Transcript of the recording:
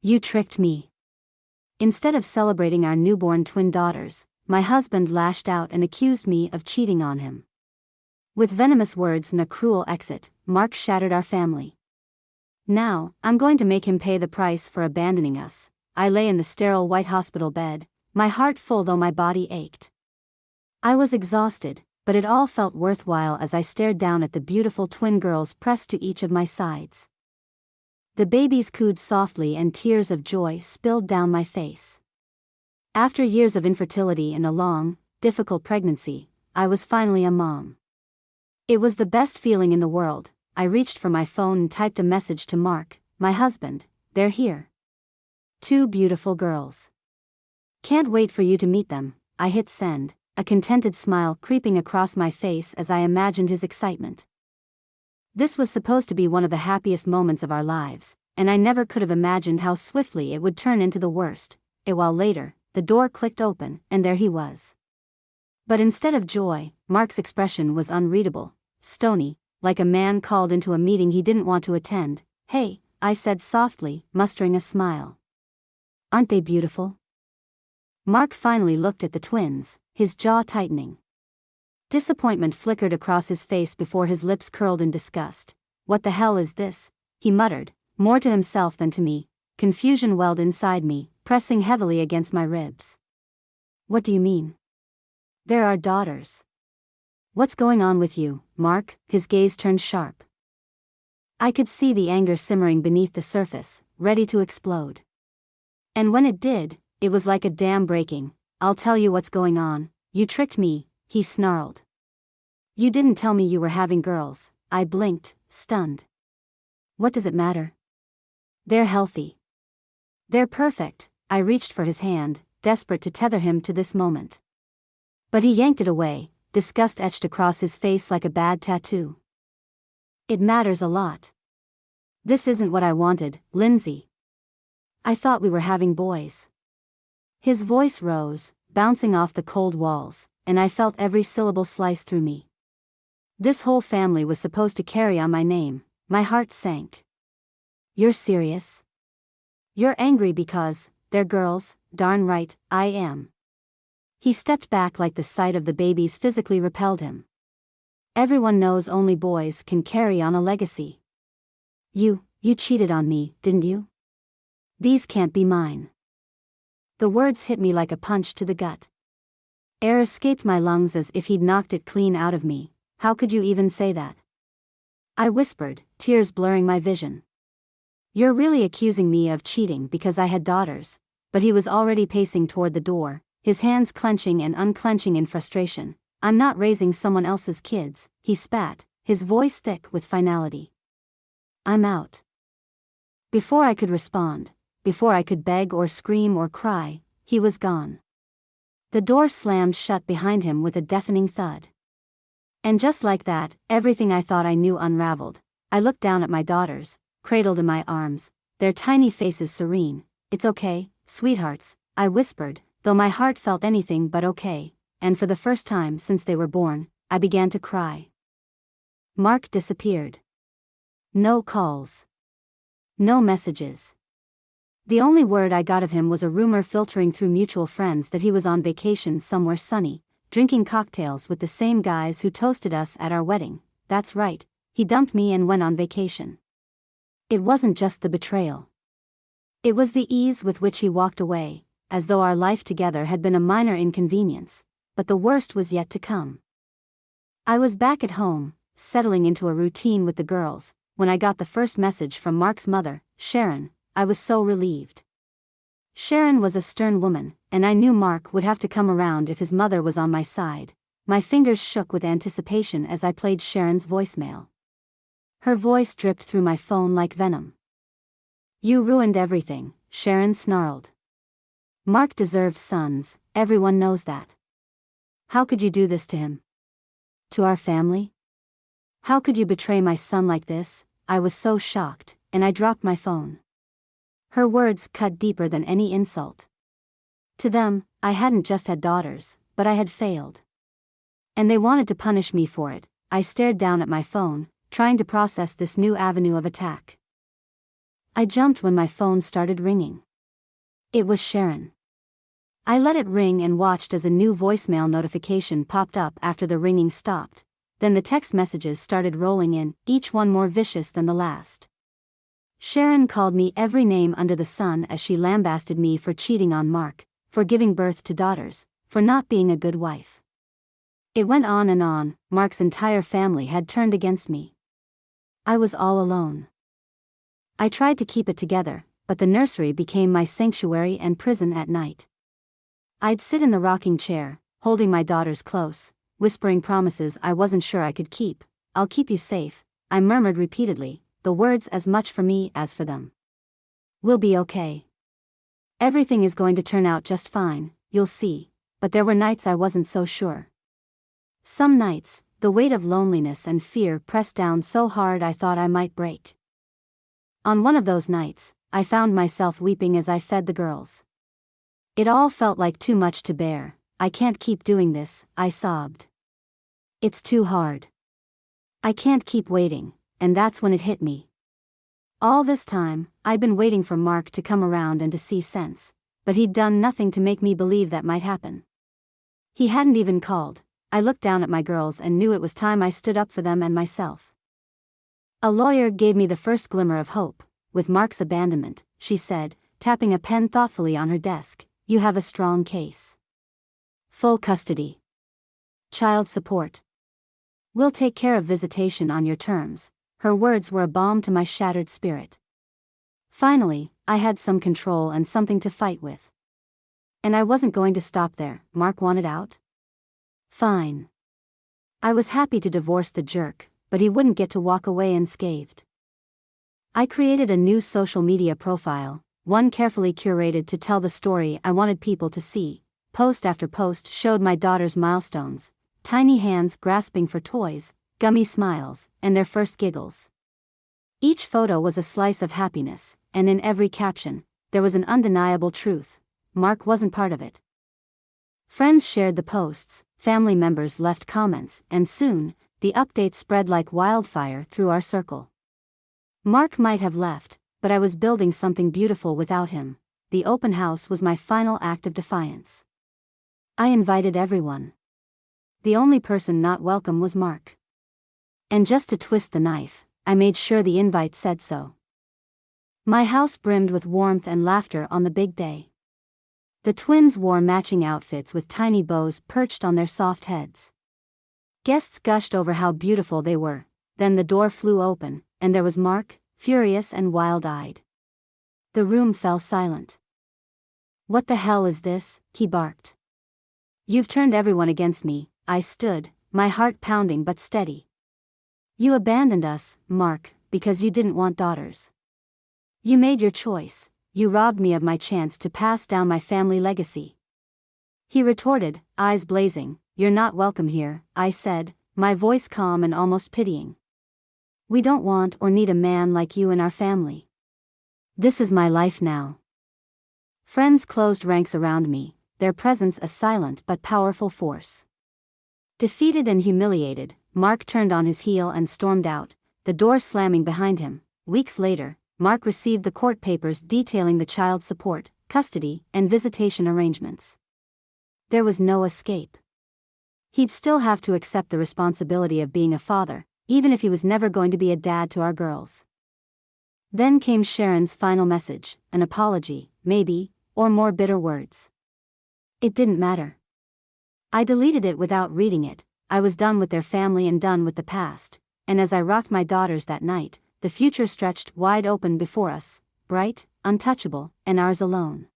You tricked me. Instead of celebrating our newborn twin daughters, my husband lashed out and accused me of cheating on him. With venomous words and a cruel exit, Mark shattered our family. Now, I'm going to make him pay the price for abandoning us. I lay in the sterile white hospital bed, my heart full though my body ached. I was exhausted, but it all felt worthwhile as I stared down at the beautiful twin girls pressed to each of my sides. The babies cooed softly and tears of joy spilled down my face. After years of infertility and a long, difficult pregnancy, I was finally a mom. It was the best feeling in the world. I reached for my phone and typed a message to Mark, my husband. They're here. 2 beautiful girls. Can't wait for you to meet them. I hit send, a contented smile creeping across my face as I imagined his excitement. This was supposed to be one of the happiest moments of our lives, and I never could have imagined how swiftly it would turn into the worst. A while later, the door clicked open, and there he was. But instead of joy, Mark's expression was unreadable, stony, like a man called into a meeting he didn't want to attend. Hey, I said softly, mustering a smile. Aren't they beautiful? Mark finally looked at the twins, his jaw tightening. Disappointment flickered across his face before his lips curled in disgust. What the hell is this? He muttered, more to himself than to me. Confusion welled inside me, pressing heavily against my ribs. What do you mean? They're our daughters. What's going on with you, Mark? His gaze turned sharp. I could see the anger simmering beneath the surface, ready to explode. And when it did, it was like a dam breaking. I'll tell you what's going on. You tricked me, he snarled. You didn't tell me you were having girls. I blinked, stunned. What does it matter? They're healthy. They're perfect. I reached for his hand, desperate to tether him to this moment. But he yanked it away, disgust etched across his face like a bad tattoo. It matters a lot. This isn't what I wanted, Lindsay. I thought we were having boys. His voice rose, bouncing off the cold walls, and I felt every syllable slice through me. This whole family was supposed to carry on my name. My heart sank. You're serious? You're angry because they're girls? Darn right, I am. He stepped back like the sight of the babies physically repelled him. Everyone knows only boys can carry on a legacy. You cheated on me, didn't you? These can't be mine. The words hit me like a punch to the gut. Air escaped my lungs as if he'd knocked it clean out of me. How could you even say that? I whispered, tears blurring my vision. You're really accusing me of cheating because I had daughters. But he was already pacing toward the door, his hands clenching and unclenching in frustration. I'm not raising someone else's kids, he spat, his voice thick with finality. I'm out. Before I could respond, before I could beg or scream or cry, he was gone. The door slammed shut behind him with a deafening thud. And just like that, everything I thought I knew unraveled. I looked down at my daughters, cradled in my arms, their tiny faces serene. It's okay, sweethearts, I whispered, though my heart felt anything but okay, and for the first time since they were born, I began to cry. Mark disappeared. No calls. No messages. The only word I got of him was a rumor filtering through mutual friends that he was on vacation somewhere sunny, drinking cocktails with the same guys who toasted us at our wedding. That's right, he dumped me and went on vacation. It wasn't just the betrayal. It was the ease with which he walked away, as though our life together had been a minor inconvenience, but the worst was yet to come. I was back at home, settling into a routine with the girls, when I got the first message from Mark's mother, Sharon. I was so relieved. Sharon was a stern woman, and I knew Mark would have to come around if his mother was on my side. My fingers shook with anticipation as I played Sharon's voicemail. Her voice dripped through my phone like venom. You ruined everything, Sharon snarled. Mark deserved sons, everyone knows that. How could you do this to him? To our family? How could you betray my son like this? I was so shocked, and I dropped my phone. Her words cut deeper than any insult. To them, I hadn't just had daughters, but I had failed. And they wanted to punish me for it. I stared down at my phone, trying to process this new avenue of attack. I jumped when my phone started ringing. It was Sharon. I let it ring and watched as a new voicemail notification popped up after the ringing stopped. Then the text messages started rolling in, each one more vicious than the last. Sharon called me every name under the sun as she lambasted me for cheating on Mark, for giving birth to daughters, for not being a good wife. It went on and on. Mark's entire family had turned against me. I was all alone. I tried to keep it together, but the nursery became my sanctuary and prison at night. I'd sit in the rocking chair, holding my daughters close, whispering promises I wasn't sure I could keep. "I'll keep you safe," I murmured repeatedly, the words as much for me as for them. "We'll be okay. Everything is going to turn out just fine, you'll see." But there were nights I wasn't so sure. Some nights, the weight of loneliness and fear pressed down so hard I thought I might break. On one of those nights, I found myself weeping as I fed the girls. It all felt like too much to bear. "I can't keep doing this," I sobbed. "It's too hard. I can't keep waiting," and that's when it hit me. All this time, I'd been waiting for Mark to come around and to see sense, but he'd done nothing to make me believe that might happen. He hadn't even called. I looked down at my girls and knew it was time I stood up for them and myself. A lawyer gave me the first glimmer of hope. "With Mark's abandonment," she said, tapping a pen thoughtfully on her desk, "you have a strong case. Full custody. Child support. We'll take care of visitation on your terms." Her words were a balm to my shattered spirit. Finally, I had some control and something to fight with. And I wasn't going to stop there. Mark wanted out? Fine. I was happy to divorce the jerk, but he wouldn't get to walk away unscathed. I created a new social media profile, one carefully curated to tell the story I wanted people to see. Post after post showed my daughter's milestones, tiny hands grasping for toys, gummy smiles, and their first giggles. Each photo was a slice of happiness, and in every caption, there was an undeniable truth: Mark wasn't part of it. Friends shared the posts, family members left comments, and soon, the updates spread like wildfire through our circle. Mark might have left, but I was building something beautiful without him. The open house was my final act of defiance. I invited everyone. The only person not welcome was Mark. And just to twist the knife, I made sure the invite said so. My house brimmed with warmth and laughter on the big day. The twins wore matching outfits with tiny bows perched on their soft heads. Guests gushed over how beautiful they were. Then the door flew open, and there was Mark, furious and wild-eyed. The room fell silent. "What the hell is this?" he barked. "You've turned everyone against me." I stood, my heart pounding but steady. "You abandoned us, Mark, because you didn't want daughters. You made your choice. You robbed me of my chance to pass down my family legacy." He retorted, eyes blazing. "You're not welcome here," I said, my voice calm and almost pitying. "We don't want or need a man like you in our family. This is my life now." Friends closed ranks around me, their presence a silent but powerful force. Defeated and humiliated, Mark turned on his heel and stormed out, the door slamming behind him. Weeks later, Mark received the court papers detailing the child support, custody, and visitation arrangements. There was no escape. He'd still have to accept the responsibility of being a father, even if he was never going to be a dad to our girls. Then came Sharon's final message, an apology, maybe, or more bitter words. It didn't matter. I deleted it without reading it. I was done with their family and done with the past, and as I rocked my daughters that night, the future stretched wide open before us, bright, untouchable, and ours alone.